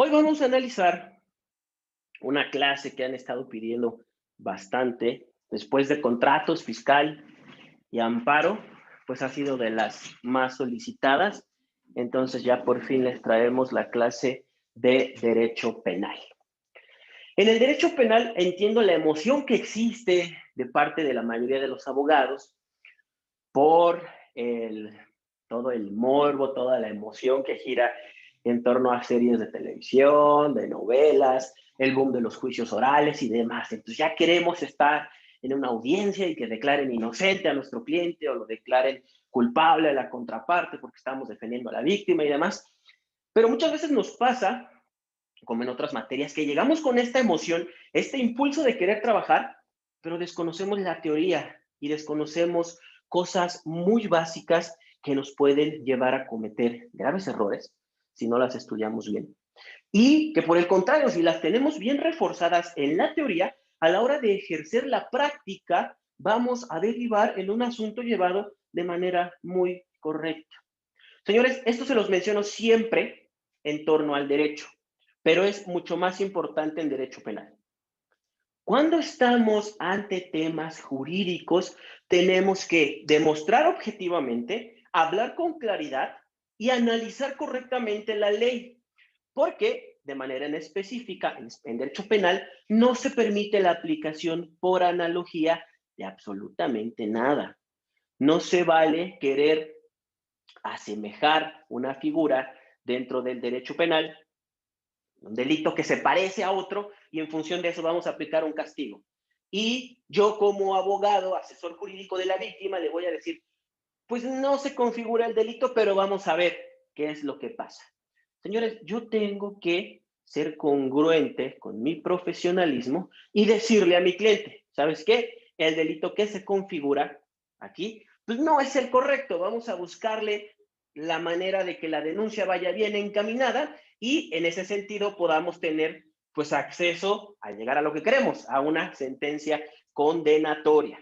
Hoy vamos a analizar una clase que han estado pidiendo bastante. Después de contratos, fiscal y amparo, pues ha sido de las más solicitadas. Entonces ya por fin les traemos la clase de Derecho Penal. En el Derecho Penal entiendo la emoción que existe de parte de la mayoría de los abogados por el, todo el morbo, toda la emoción que gira en torno a series de televisión, de novelas, el boom de los juicios orales y demás. Entonces ya queremos estar en una audiencia y que declaren inocente a nuestro cliente o lo declaren culpable a la contraparte porque estamos defendiendo a la víctima y demás. Pero muchas veces nos pasa, como en otras materias, que llegamos con esta emoción, este impulso de querer trabajar, pero desconocemos la teoría y desconocemos cosas muy básicas que nos pueden llevar a cometer graves errores si no las estudiamos bien. Y que por el contrario, si las tenemos bien reforzadas en la teoría, a la hora de ejercer la práctica, vamos a derivar en un asunto llevado de manera muy correcta. Señores, esto se los menciono siempre en torno al derecho, pero es mucho más importante en derecho penal. Cuando estamos ante temas jurídicos, tenemos que demostrar objetivamente, hablar con claridad y analizar correctamente la ley, porque de manera en específica, en derecho penal, no se permite la aplicación por analogía de absolutamente nada. No se vale querer asemejar una figura dentro del derecho penal, un delito que se parece a otro, y en función de eso vamos a aplicar un castigo. Y yo como abogado, asesor jurídico de la víctima, le voy a decir, pues no se configura el delito, pero vamos a ver qué es lo que pasa. Señores, yo tengo que ser congruente con mi profesionalismo y decirle a mi cliente, ¿sabes qué? El delito que se configura aquí, pues no es el correcto. Vamos a buscarle la manera de que la denuncia vaya bien encaminada y en ese sentido podamos tener pues acceso a llegar a lo que queremos, a una sentencia condenatoria.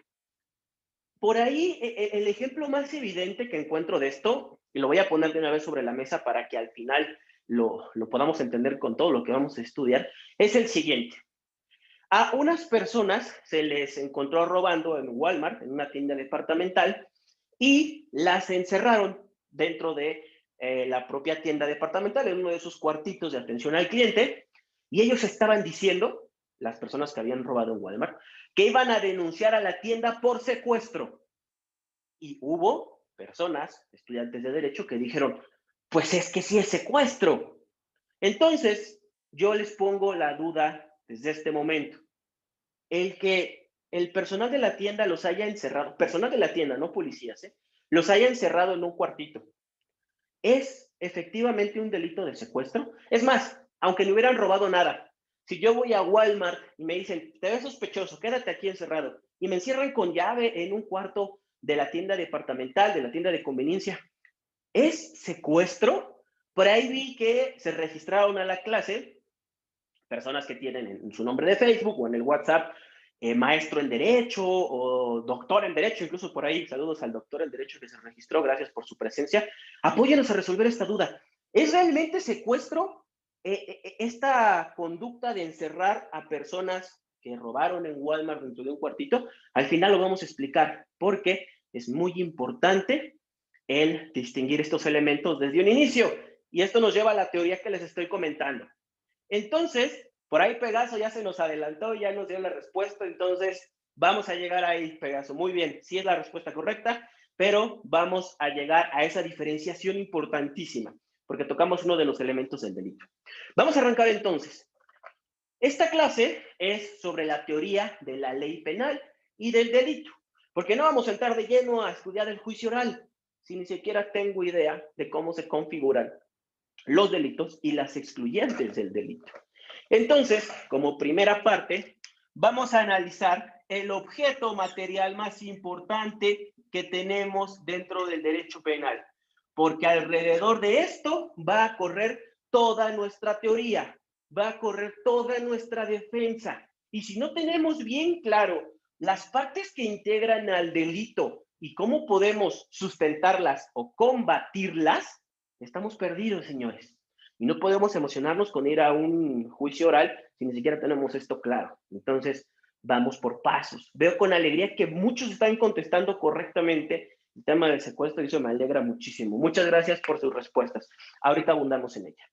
Por ahí, el ejemplo más evidente que encuentro de esto, y lo voy a poner de una vez sobre la mesa para que al final lo podamos entender con todo lo que vamos a estudiar, es el siguiente. A unas personas se les encontró robando en Walmart, en una tienda departamental, y las encerraron dentro de la propia tienda departamental, en uno de esos cuartitos de atención al cliente, y ellos estaban diciendo, las personas que habían robado en Walmart, que iban a denunciar a la tienda por secuestro. Y hubo personas, estudiantes de derecho, que dijeron, pues es que sí es secuestro. Entonces, yo les pongo la duda desde este momento. El que el personal de la tienda los haya encerrado, personal de la tienda, no policías, los haya encerrado en un cuartito, ¿es efectivamente un delito de secuestro? Es más, aunque no hubieran robado nada, si yo voy a Walmart y me dicen, te ves sospechoso, quédate aquí encerrado, y me encierran con llave en un cuarto de la tienda departamental, de la tienda de conveniencia, ¿es secuestro? Por ahí vi que se registraron a la clase personas que tienen en su nombre de Facebook o en el WhatsApp maestro en Derecho o doctor en Derecho, incluso por ahí, saludos al doctor en Derecho que se registró, gracias por su presencia. Apóyenos a resolver esta duda. ¿Es realmente secuestro esta conducta de encerrar a personas que robaron en Walmart dentro de un cuartito? Al final lo vamos a explicar porque es muy importante el distinguir estos elementos desde un inicio. Y esto nos lleva a la teoría que les estoy comentando. Entonces, por ahí Pegaso ya se nos adelantó, ya nos dio la respuesta, entonces vamos a llegar ahí, Pegaso. Muy bien, sí es la respuesta correcta, pero vamos a llegar a esa diferenciación importantísima, porque tocamos uno de los elementos del delito. Vamos a arrancar entonces. Esta clase es sobre la teoría de la ley penal y del delito, porque no vamos a entrar de lleno a estudiar el juicio oral, si ni siquiera tengo idea de cómo se configuran los delitos y las excluyentes del delito. Entonces, como primera parte, vamos a analizar el objeto material más importante que tenemos dentro del derecho penal, porque alrededor de esto va a correr toda nuestra teoría, va a correr toda nuestra defensa. Y si no tenemos bien claro las partes que integran al delito y cómo podemos sustentarlas o combatirlas, estamos perdidos, señores. Y no podemos emocionarnos con ir a un juicio oral si ni siquiera tenemos esto claro. Entonces, vamos por pasos. Veo con alegría que muchos están contestando correctamente el tema del secuestro y eso me alegra muchísimo. Muchas gracias por sus respuestas. Ahorita abundamos en ella.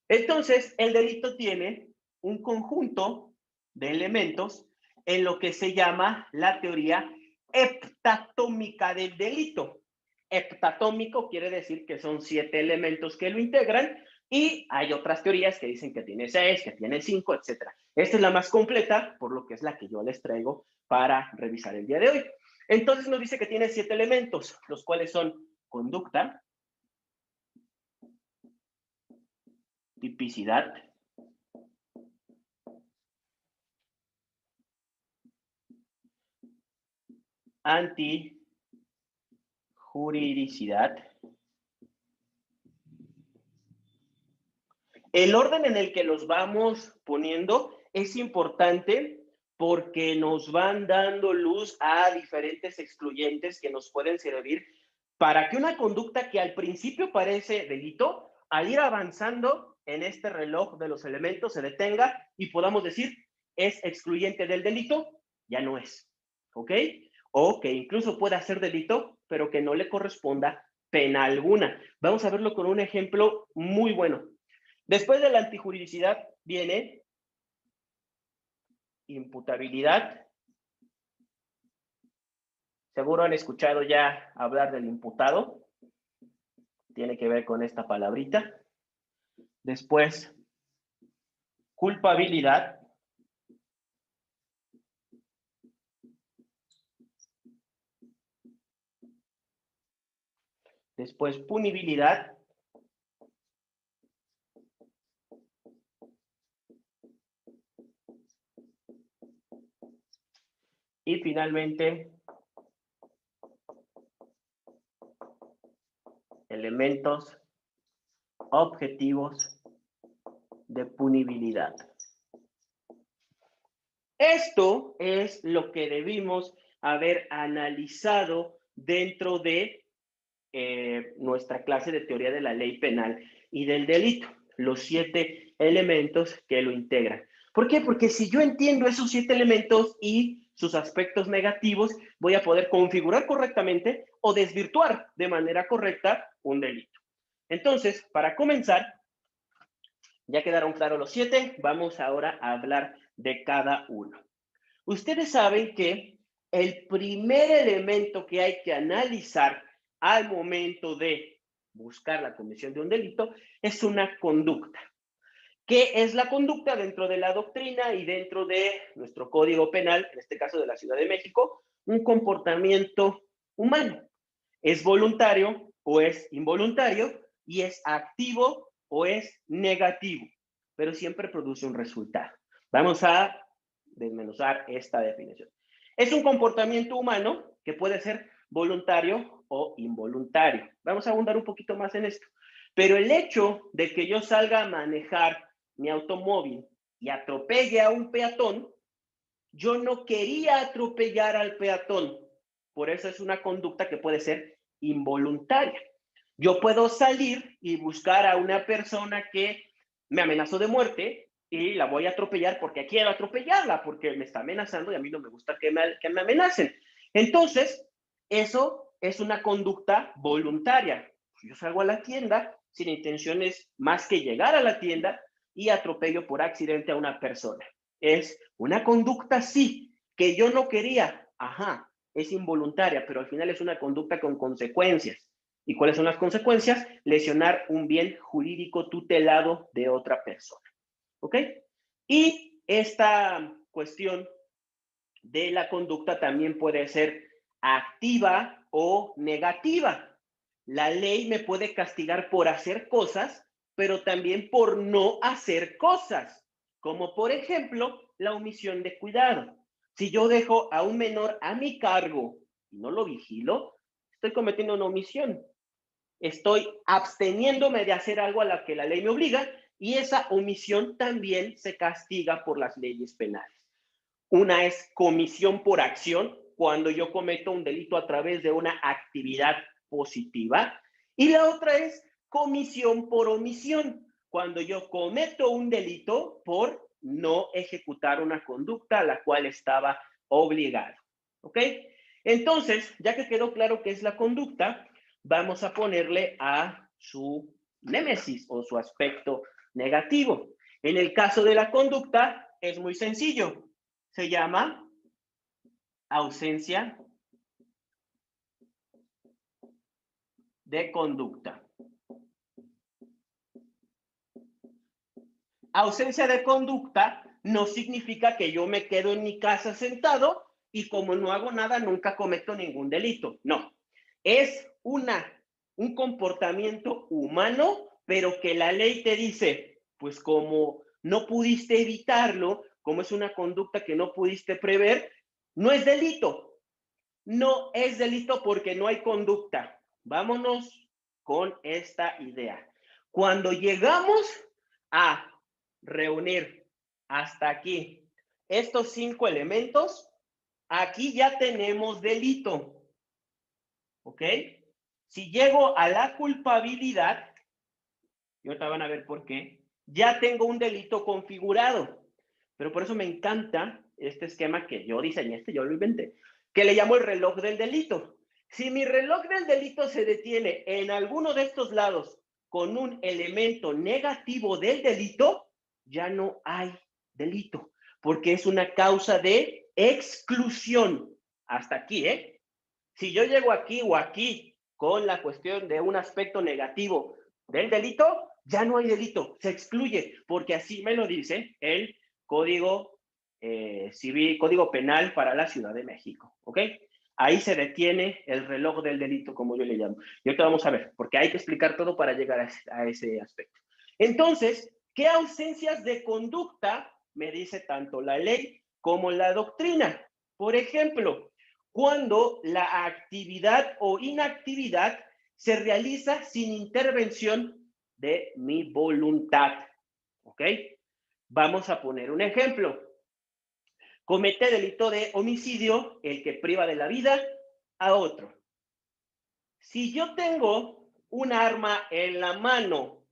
Entonces, el delito tiene un conjunto de elementos en lo que se llama la teoría heptatómica del delito. Heptatómico quiere decir que son 7 elementos que lo integran y hay otras teorías que dicen que tiene 6, que tiene 5, etc. Esta es la más completa, por lo que es la que yo les traigo para revisar el día de hoy. Entonces nos dice que tiene 7 elementos, los cuales son conducta, tipicidad, antijuridicidad. El orden en el que los vamos poniendo es importante porque nos van dando luz a diferentes excluyentes que nos pueden servir para que una conducta que al principio parece delito, al ir avanzando en este reloj de los elementos se detenga y podamos decir es excluyente del delito, ya no es, ¿ok? O que incluso pueda ser delito, pero que no le corresponda pena alguna. Vamos a verlo con un ejemplo muy bueno. Después de la antijuridicidad viene imputabilidad. Seguro han escuchado ya hablar del imputado. Tiene que ver con esta palabrita. Después, culpabilidad. Después, punibilidad. Y finalmente, elementos objetivos de punibilidad. Esto es lo que debimos haber analizado dentro de nuestra clase de teoría de la ley penal y del delito, los 7 elementos que lo integran. ¿Por qué? Porque si yo entiendo esos 7 elementos y sus aspectos negativos, voy a poder configurar correctamente o desvirtuar de manera correcta un delito. Entonces, para comenzar, ya quedaron claros los 7, vamos ahora a hablar de cada uno. Ustedes saben que el primer elemento que hay que analizar al momento de buscar la comisión de un delito es una conducta. ¿Qué es la conducta dentro de la doctrina y dentro de nuestro código penal, en este caso de la Ciudad de México? Un comportamiento humano. ¿Es voluntario o es involuntario? ¿Y es activo o es negativo? Pero siempre produce un resultado. Vamos a desmenuzar esta definición. Es un comportamiento humano que puede ser voluntario o involuntario. Vamos a abundar un poquito más en esto. Pero el hecho de que yo salga a manejar mi automóvil y atropelle a un peatón, yo no quería atropellar al peatón. Por eso es una conducta que puede ser involuntaria. Yo puedo salir y buscar a una persona que me amenazó de muerte y la voy a atropellar porque quiero atropellarla, porque me está amenazando y a mí no me gusta que me amenacen. Entonces, eso es una conducta voluntaria. Yo salgo a la tienda sin intenciones más que llegar a la tienda y atropello por accidente a una persona. Es una conducta, sí, que yo no quería. Ajá, es involuntaria, pero al final es una conducta con consecuencias. ¿Y cuáles son las consecuencias? Lesionar un bien jurídico tutelado de otra persona. ¿Ok? Y esta cuestión de la conducta también puede ser activa o negativa. La ley me puede castigar por hacer cosas, pero también por no hacer cosas, como por ejemplo la omisión de cuidado. Si yo dejo a un menor a mi cargo y no lo vigilo, estoy cometiendo una omisión. Estoy absteniéndome de hacer algo a la que la ley me obliga y esa omisión también se castiga por las leyes penales. Una es comisión por acción, cuando yo cometo un delito a través de una actividad positiva, y la otra es comisión por omisión, cuando yo cometo un delito por no ejecutar una conducta a la cual estaba obligado. ¿Ok? Entonces, ya que quedó claro qué es la conducta, vamos a ponerle a su némesis o su aspecto negativo. En el caso de la conducta, es muy sencillo. Se llama ausencia de conducta. Ausencia de conducta no significa que yo me quedo en mi casa sentado y como no hago nada, nunca cometo ningún delito. No, es un comportamiento humano, pero que la ley te dice, pues como no pudiste evitarlo, como es una conducta que no pudiste prever, no es delito. No es delito porque no hay conducta. Vámonos con esta idea. Cuando llegamos a reunir hasta aquí estos 5 elementos, aquí ya tenemos delito. ¿Ok? Si llego a la culpabilidad, y ahorita van a ver por qué, ya tengo un delito configurado. Pero por eso me encanta este esquema que yo diseñé, yo lo inventé, que le llamo el reloj del delito. Si mi reloj del delito se detiene en alguno de estos lados con un elemento negativo del delito, ya no hay delito, porque es una causa de exclusión. Hasta aquí, ¿eh? Si yo llego aquí o aquí con la cuestión de un aspecto negativo del delito, ya no hay delito, se excluye, porque así me lo dice el Código Civil, Código Penal para la Ciudad de México, ¿ok? Ahí se detiene el reloj del delito, como yo le llamo. Y ahorita vamos a ver, porque hay que explicar todo para llegar a ese aspecto. Entonces, ¿qué ausencias de conducta me dice tanto la ley como la doctrina? Por ejemplo, cuando la actividad o inactividad se realiza sin intervención de mi voluntad. ¿Ok? Vamos a poner un ejemplo. Comete delito de homicidio el que priva de la vida a otro. Si yo tengo un arma en la mano,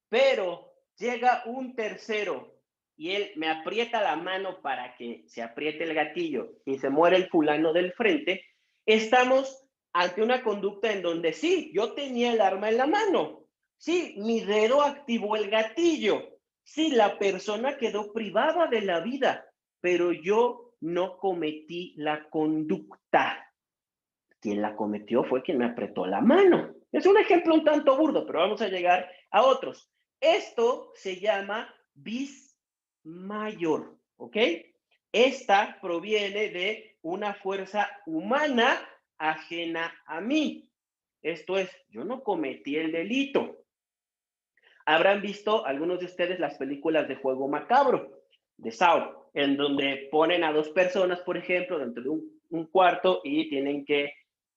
pero llega un tercero y él me aprieta la mano para que se apriete el gatillo y se muere el fulano del frente, estamos ante una conducta en donde sí, yo tenía el arma en la mano, sí, mi dedo activó el gatillo, sí, la persona quedó privada de la vida, pero yo no cometí la conducta. Quien la cometió fue quien me apretó la mano. Es un ejemplo un tanto burdo, pero vamos a llegar a otros. Esto se llama vis mayor, ¿ok? Esta proviene de una fuerza humana ajena a mí. Esto es, yo no cometí el delito. Habrán visto algunos de ustedes las películas de Juego Macabro, de Saw, en donde ponen a 2 personas, por ejemplo, dentro de un cuarto y tienen que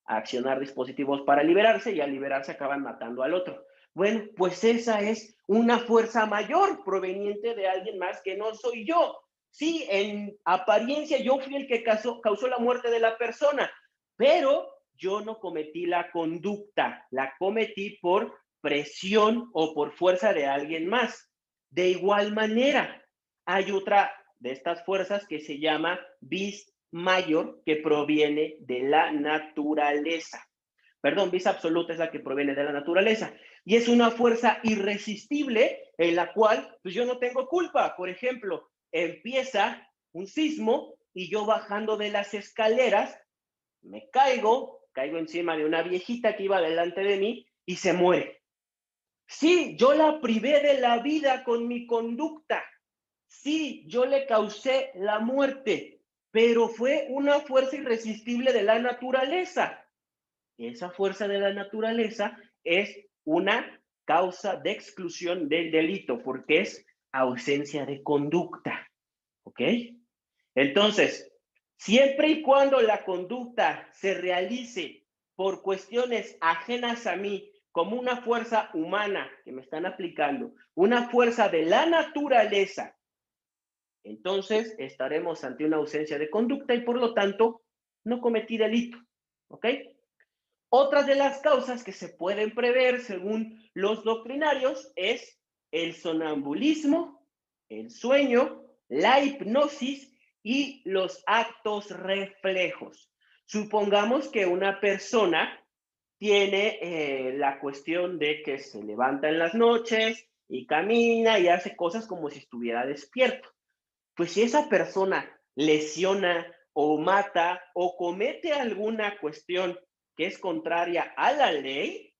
accionar dispositivos para liberarse y al liberarse acaban matando al otro. Bueno, pues esa es una fuerza mayor proveniente de alguien más que no soy yo. Sí, en apariencia yo fui el que causó la muerte de la persona, pero yo no cometí la conducta, la cometí por presión o por fuerza de alguien más. De igual manera, hay otra de estas fuerzas que se llama vis mayor, que proviene de la naturaleza. Perdón, vis absoluta es la que proviene de la naturaleza. Y es una fuerza irresistible en la cual pues yo no tengo culpa. Por ejemplo, empieza un sismo y yo bajando de las escaleras me caigo encima de una viejita que iba delante de mí y se muere. Sí, yo la privé de la vida con mi conducta. Sí, yo le causé la muerte, pero fue una fuerza irresistible de la naturaleza. Esa fuerza de la naturaleza es una causa de exclusión del delito, porque es ausencia de conducta. ¿Ok? Entonces, siempre y cuando la conducta se realice por cuestiones ajenas a mí, como una fuerza humana que me están aplicando, una fuerza de la naturaleza, entonces estaremos ante una ausencia de conducta y por lo tanto no cometí delito. ¿Ok? Otras de las causas que se pueden prever según los doctrinarios es el sonambulismo, el sueño, la hipnosis y los actos reflejos. Supongamos que una persona tiene la cuestión de que se levanta en las noches y camina y hace cosas como si estuviera despierto. Pues si esa persona lesiona o mata o comete alguna cuestión que es contraria a la ley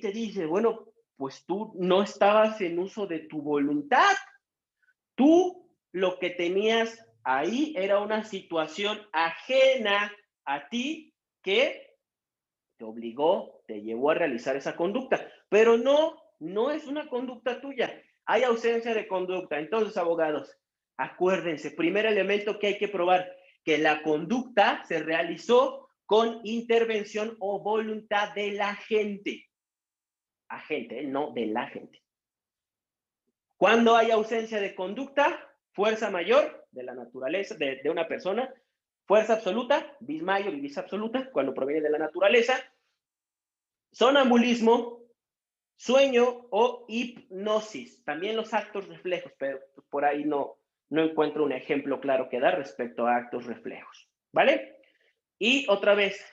te dice, bueno, pues tú no estabas en uso de tu voluntad. Tú lo que tenías ahí era una situación ajena a ti que te obligó, te llevó a realizar esa conducta, pero no es una conducta tuya. Hay ausencia de conducta. Entonces, abogados, acuérdense, primer elemento que hay que probar, que la conducta se realizó con intervención o voluntad de la gente. Agente, no de la gente. Cuando hay ausencia de conducta, fuerza mayor de la naturaleza, de una persona, fuerza absoluta, vis mayor y vis absoluta, cuando proviene de la naturaleza, sonambulismo, sueño o hipnosis. También los actos reflejos, pero por ahí no encuentro un ejemplo claro que dar respecto a actos reflejos, ¿vale? Y otra vez,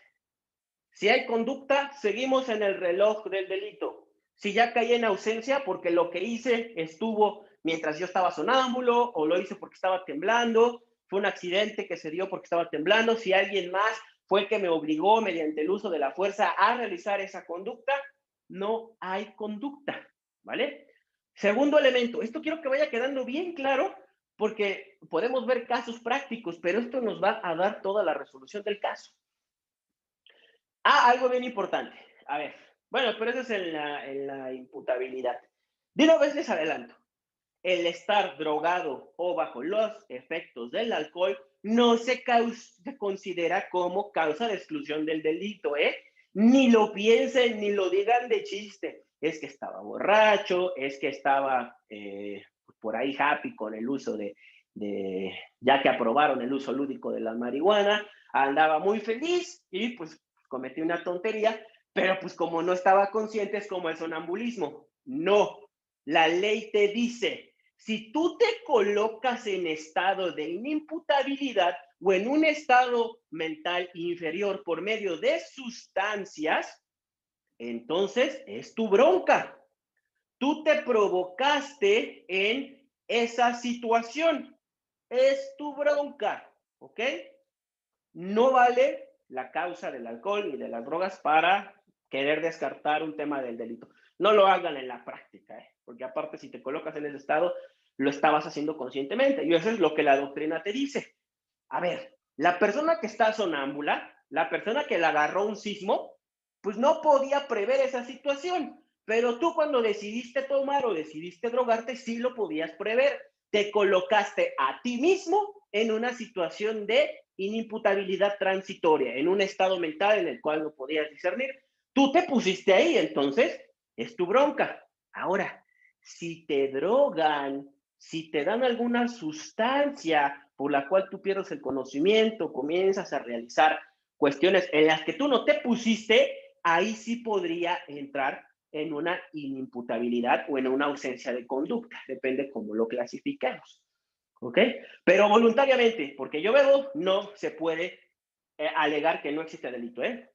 si hay conducta, seguimos en el reloj del delito. Si ya caí en ausencia porque lo que hice estuvo mientras yo estaba sonámbulo o lo hice porque estaba temblando, fue un accidente que se dio porque estaba temblando, si alguien más fue el que me obligó mediante el uso de la fuerza a realizar esa conducta, no hay conducta, ¿vale? Segundo elemento, esto quiero que vaya quedando bien claro porque podemos ver casos prácticos, pero esto nos va a dar toda la resolución del caso. Algo bien importante. A ver, bueno, pero eso es en la imputabilidad. De una vez les adelanto, el estar drogado o bajo los efectos del alcohol no se considera como causa de exclusión del delito, ¿eh? Ni lo piensen, ni lo digan de chiste. Es que estaba borracho, es que estaba por ahí happy con el uso ya que aprobaron el uso lúdico de la marihuana, andaba muy feliz y pues cometió una tontería, pero pues como no estaba consciente es como el sonambulismo. No, la ley te dice, si tú te colocas en estado de inimputabilidad o en un estado mental inferior por medio de sustancias, entonces es tu bronca. Tú te provocaste en esa situación. Es tu bronca, ¿ok? No vale la causa del alcohol ni de las drogas para querer descartar un tema del delito. No lo hagan en la práctica, porque aparte si te colocas en ese estado, lo estabas haciendo conscientemente. Y eso es lo que la doctrina te dice. A ver, la persona que está sonámbula, la persona que le agarró un sismo, pues no podía prever esa situación. Pero tú cuando decidiste tomar o decidiste drogarte, sí lo podías prever. Te colocaste a ti mismo en una situación de inimputabilidad transitoria, en un estado mental en el cual no podías discernir. Tú te pusiste ahí, entonces es tu bronca. Ahora, si te drogan, si te dan alguna sustancia por la cual tú pierdes el conocimiento, comienzas a realizar cuestiones en las que tú no te pusiste, ahí sí podría entrar en una inimputabilidad o en una ausencia de conducta, depende cómo lo clasifiquemos. ¿Ok? Pero voluntariamente, porque yo veo, no se puede alegar que no existe delito, ¿eh?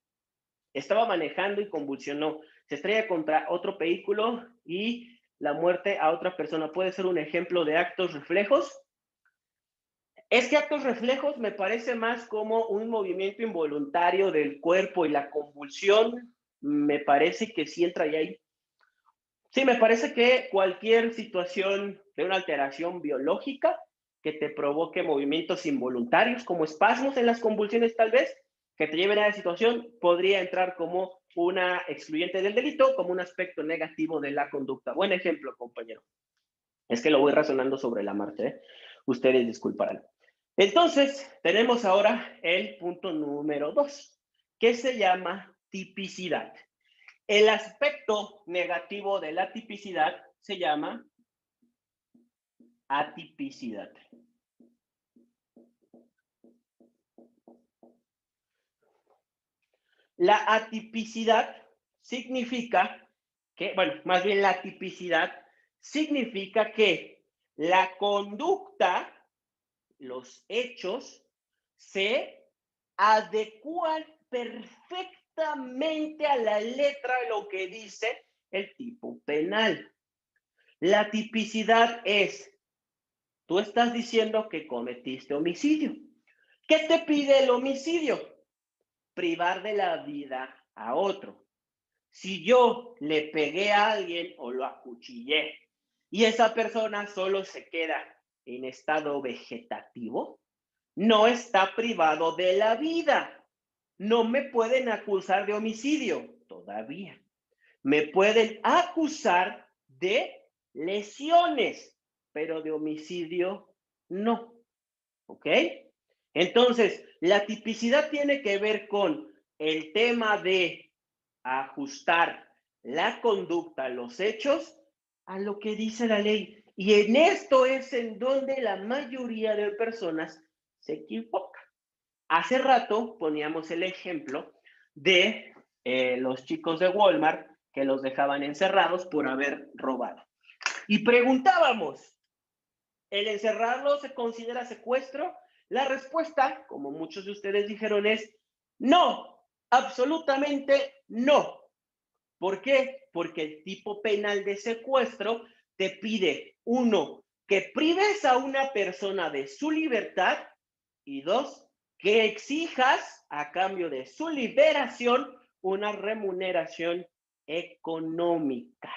Estaba manejando y convulsionó, se estrella contra otro vehículo y la muerte a otra persona. ¿Puede ser un ejemplo de actos reflejos? Es que actos reflejos me parece más como un movimiento involuntario del cuerpo y la convulsión me parece que sí entra ahí. Sí, me parece que cualquier situación de una alteración biológica que te provoque movimientos involuntarios, como espasmos en las convulsiones tal vez, que te lleven a esa situación, podría entrar como una excluyente del delito, como un aspecto negativo de la conducta. Buen ejemplo, compañero. Es que lo voy razonando sobre la marcha, ¿eh? Ustedes disculparán. Entonces, tenemos ahora el punto número 2, que se llama tipicidad. El aspecto negativo de la tipicidad se llama atipicidad. La atipicidad significa que, bueno, más bien la tipicidad significa que la conducta, los hechos, se adecúan perfectamente a la letra de lo que dice el tipo penal. La tipicidad es, tú estás diciendo que cometiste homicidio. ¿Qué te pide el homicidio? Privar de la vida a otro. Si yo le pegué a alguien o lo acuchillé y esa persona solo se queda en estado vegetativo, no está privado de la vida. No me pueden acusar de homicidio todavía. Me pueden acusar de lesiones, pero de homicidio no. ¿Ok? Entonces, la tipicidad tiene que ver con el tema de ajustar la conducta, los hechos, a lo que dice la ley. Y en esto es en donde la mayoría de personas se equivoca. Hace rato poníamos el ejemplo de los chicos de Walmart que los dejaban encerrados por haber robado. Y preguntábamos, ¿el encerrarlo se considera secuestro? La respuesta, como muchos de ustedes dijeron, es no, absolutamente no. ¿Por qué? Porque el tipo penal de secuestro te pide, uno, que prives a una persona de su libertad y dos, que exijas a cambio de su liberación una remuneración económica.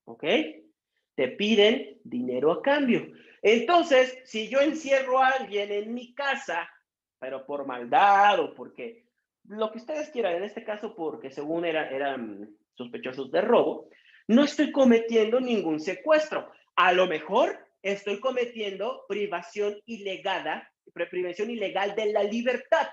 ¿Ok? Te piden dinero a cambio. Entonces, si yo encierro a alguien en mi casa, pero por maldad o porque lo que ustedes quieran, en este caso porque según eran sospechosos de robo, no estoy cometiendo ningún secuestro. A lo mejor estoy cometiendo privación ilegal de la libertad,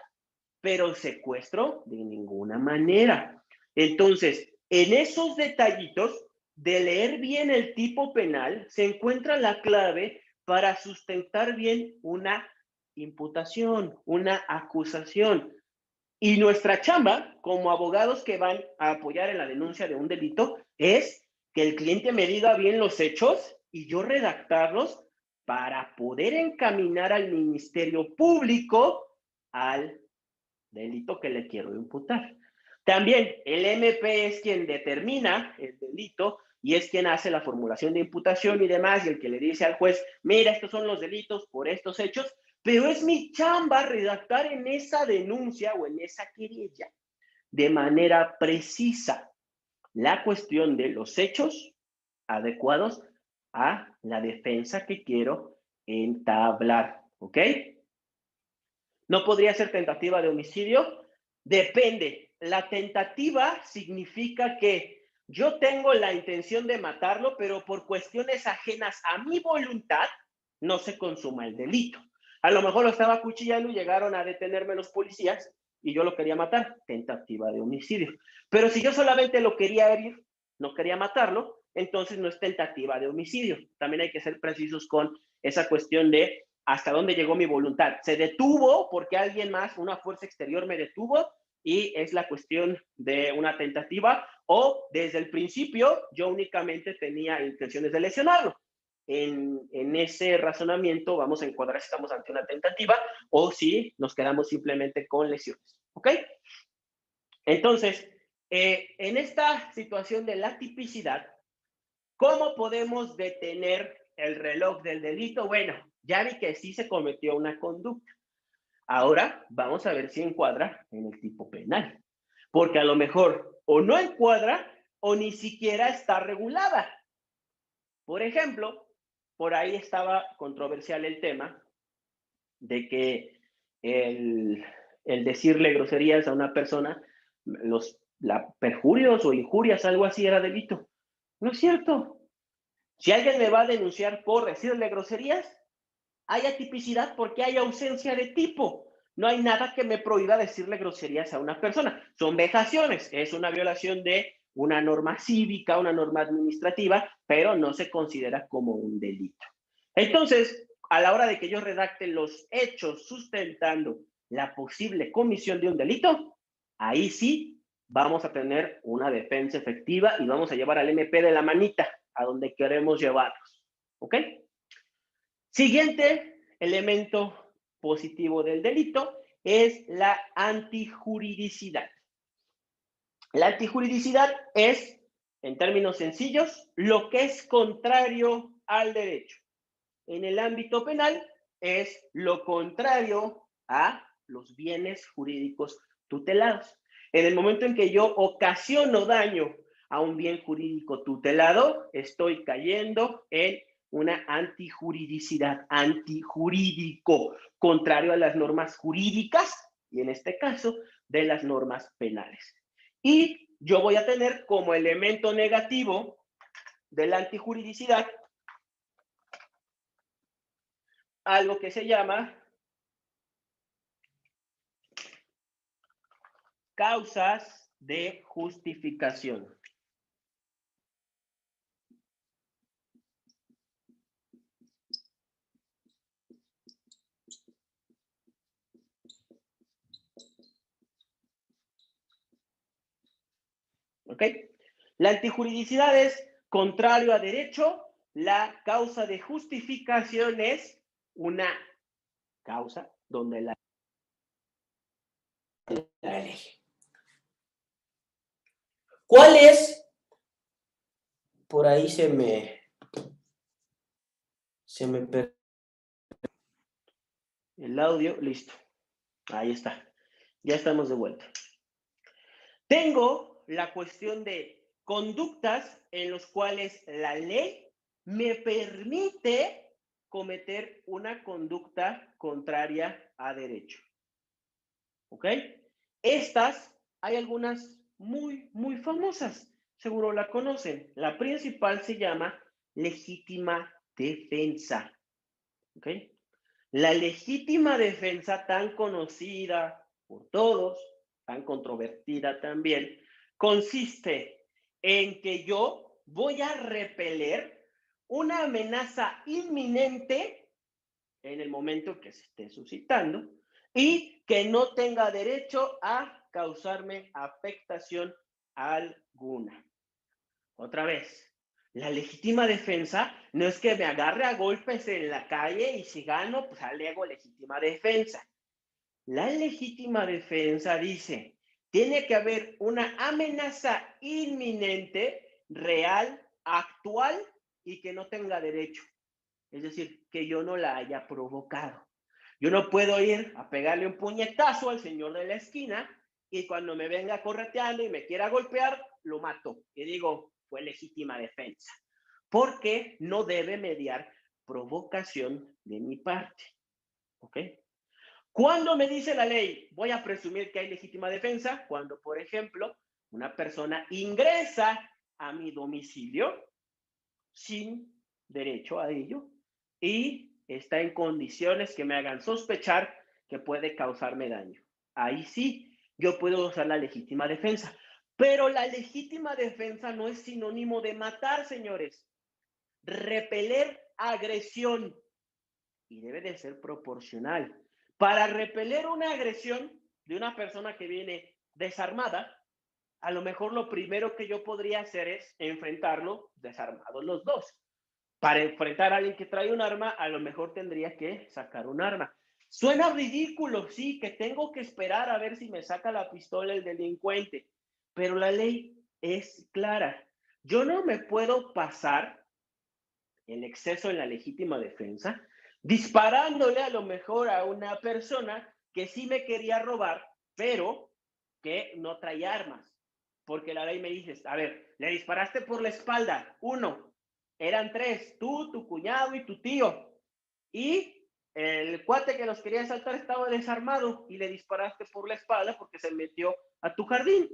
pero secuestro de ninguna manera. Entonces, en esos detallitos de leer bien el tipo penal, se encuentra la clave para sustentar bien una imputación, una acusación. Y nuestra chamba, como abogados que van a apoyar en la denuncia de un delito, es que el cliente me diga bien los hechos y yo redactarlos para poder encaminar al Ministerio Público al delito que le quiero imputar. También el MP es quien determina el delito y es quien hace la formulación de imputación y demás, y el que le dice al juez, mira, estos son los delitos por estos hechos, pero es mi chamba redactar en esa denuncia o en esa querella de manera precisa la cuestión de los hechos adecuados a la defensa que quiero entablar, ¿ok? ¿No podría ser tentativa de homicidio? Depende. La tentativa significa que yo tengo la intención de matarlo, pero por cuestiones ajenas a mi voluntad no se consuma el delito. A lo mejor lo estaba acuchillando y llegaron a detenerme los policías y yo lo quería matar. Tentativa de homicidio. Pero si yo solamente lo quería herir, no quería matarlo, entonces no es tentativa de homicidio. También hay que ser precisos con esa cuestión de hasta dónde llegó mi voluntad. Se detuvo porque alguien más, una fuerza exterior me detuvo y es la cuestión de una tentativa o desde el principio yo únicamente tenía intenciones de lesionarlo. En ese razonamiento vamos a encuadrar si estamos ante una tentativa o si nos quedamos simplemente con lesiones. ¿Ok? Entonces, en esta situación de la tipicidad, ¿cómo podemos detener el reloj del delito? Bueno, ya vi que sí se cometió una conducta. Ahora vamos a ver si encuadra en el tipo penal. Porque a lo mejor o no encuadra o ni siquiera está regulada. Por ejemplo, por ahí estaba controversial el tema de que el decirle groserías a una persona, perjurios o injurias, algo así era delito. No es cierto. Si alguien me va a denunciar por decirle groserías, hay atipicidad porque hay ausencia de tipo. No hay nada que me prohíba decirle groserías a una persona. Son vejaciones, es una violación de una norma cívica, una norma administrativa, pero no se considera como un delito. Entonces, a la hora de que yo redacte los hechos sustentando la posible comisión de un delito, ahí sí vamos a tener una defensa efectiva y vamos a llevar al MP de la manita a donde queremos llevarlos. ¿Ok? Siguiente elemento positivo del delito es la antijuridicidad. La antijuridicidad es, en términos sencillos, lo que es contrario al derecho. En el ámbito penal es lo contrario a los bienes jurídicos tutelados. En el momento en que yo ocasiono daño a un bien jurídico tutelado, estoy cayendo en una antijuridicidad, antijurídico, contrario a las normas jurídicas y en este caso de las normas penales. Y yo voy a tener como elemento negativo de la antijuridicidad algo que se llama causas de justificación. ¿Ok? La antijuridicidad es contrario a derecho. La causa de justificación es una causa donde la ley. ¿Cuál es? Por ahí se me el audio, listo. Ahí está. Ya estamos de vuelta. Tengo la cuestión de conductas en los cuales la ley me permite cometer una conducta contraria a derecho. ¿Ok? Estas, hay algunas muy famosas, seguro la conocen. La principal se llama legítima defensa. ¿Ok? La legítima defensa, tan conocida por todos, tan controvertida también, consiste en que yo voy a repeler una amenaza inminente en el momento que se esté suscitando y que no tenga derecho a causarme afectación alguna. Otra vez, la legítima defensa no es que me agarre a golpes en la calle y si gano, pues alego legítima defensa. La legítima defensa dice, tiene que haber una amenaza inminente, real, actual y que no tenga derecho. Es decir, que yo no la haya provocado. Yo no puedo ir a pegarle un puñetazo al señor de la esquina y cuando me venga correteando y me quiera golpear, lo mato. Y digo, fue legítima defensa. Porque no debe mediar provocación de mi parte. ¿Ok? ¿Cuándo me dice la ley? Voy a presumir que hay legítima defensa cuando, por ejemplo, una persona ingresa a mi domicilio sin derecho a ello y está en condiciones que me hagan sospechar que puede causarme daño. Ahí sí, yo puedo usar la legítima defensa. Pero la legítima defensa no es sinónimo de matar, señores. Repeler agresión y debe de ser proporcional. Para repeler una agresión de una persona que viene desarmada, a lo mejor lo primero que yo podría hacer es enfrentarlo desarmados los dos. Para enfrentar a alguien que trae un arma, a lo mejor tendría que sacar un arma. Suena ridículo, sí, que tengo que esperar a ver si me saca la pistola el delincuente, pero la ley es clara. Yo no me puedo pasar el exceso en la legítima defensa disparándole a lo mejor a una persona que sí me quería robar, pero que no traía armas. Porque la ley me dice, a ver, le disparaste por la espalda, 1, eran 3, tú, tu cuñado y tu tío. Y el cuate que los quería asaltar estaba desarmado y le disparaste por la espalda porque se metió a tu jardín.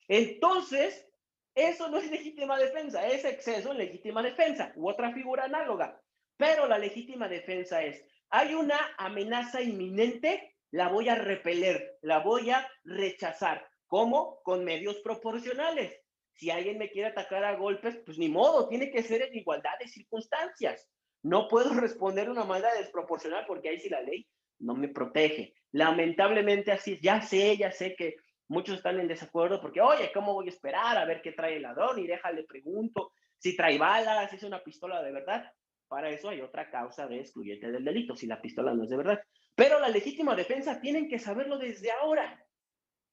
Entonces, eso no es legítima defensa, es exceso en legítima defensa u otra figura análoga. Pero la legítima defensa es, hay una amenaza inminente, la voy a repeler, la voy a rechazar. ¿Cómo? Con medios proporcionales. Si alguien me quiere atacar a golpes, pues ni modo, tiene que ser en igualdad de circunstancias. No puedo responder de una manera desproporcional porque ahí sí la ley no me protege. Lamentablemente así, ya sé que muchos están en desacuerdo porque, oye, ¿cómo voy a esperar a ver qué trae el ladrón? Y déjale pregunto Si trae balas, si es una pistola de verdad, para eso hay otra causa de excluyente del delito, si la pistola no es de verdad. Pero la legítima defensa tienen que saberlo desde ahora.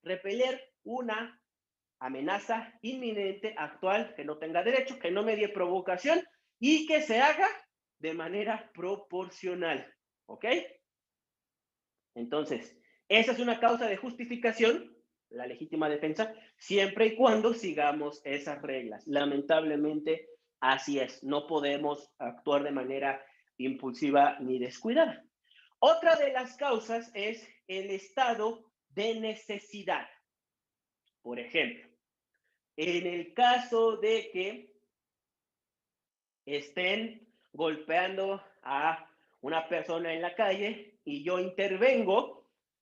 Repeler una amenaza inminente, actual, que no tenga derecho, que no medie provocación y que se haga de manera proporcional. ¿Ok? Entonces, esa es una causa de justificación, la legítima defensa, siempre y cuando sigamos esas reglas. Lamentablemente, así es. No podemos actuar de manera impulsiva ni descuidada. Otra de las causas es el estado de necesidad. Por ejemplo, en el caso de que estén golpeando a una persona en la calle y yo intervengo,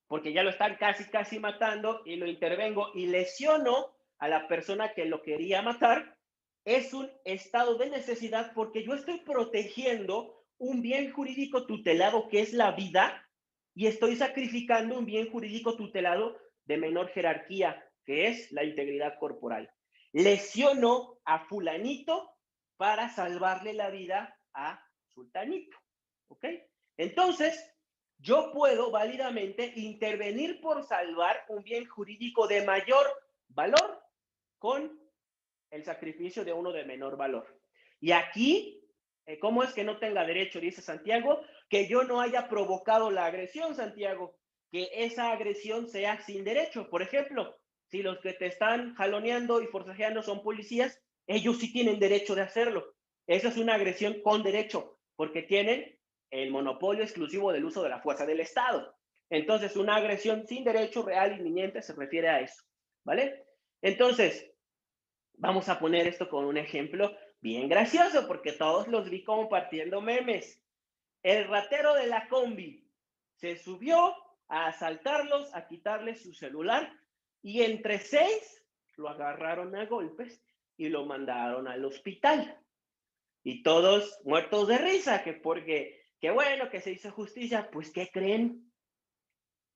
porque ya lo están casi matando, y lo intervengo y lesiono a la persona que lo quería matar, es un estado de necesidad porque yo estoy protegiendo un bien jurídico tutelado que es la vida y estoy sacrificando un bien jurídico tutelado de menor jerarquía, que es la integridad corporal. Lesiono a fulanito para salvarle la vida a sultanito, ¿ok? Entonces, yo puedo válidamente intervenir por salvar un bien jurídico de mayor valor con el sacrificio de uno de menor valor. Y aquí, ¿cómo es que no tenga derecho? Dice Santiago, que yo no haya provocado la agresión, Santiago, que esa agresión sea sin derecho. Por ejemplo, si los que te están jaloneando y forcejeando son policías, ellos sí tienen derecho de hacerlo. Esa es una agresión con derecho, porque tienen el monopolio exclusivo del uso de la fuerza del Estado. Entonces, una agresión sin derecho real inminente se refiere a eso, ¿vale? Entonces, vamos a poner esto con un ejemplo bien gracioso, porque todos los vi compartiendo memes. El ratero de la combi se subió a asaltarlos, a quitarles su celular, y entre 6 lo agarraron a golpes y lo mandaron al hospital. Y todos muertos de risa, que porque, qué bueno que se hizo justicia. Pues, ¿qué creen?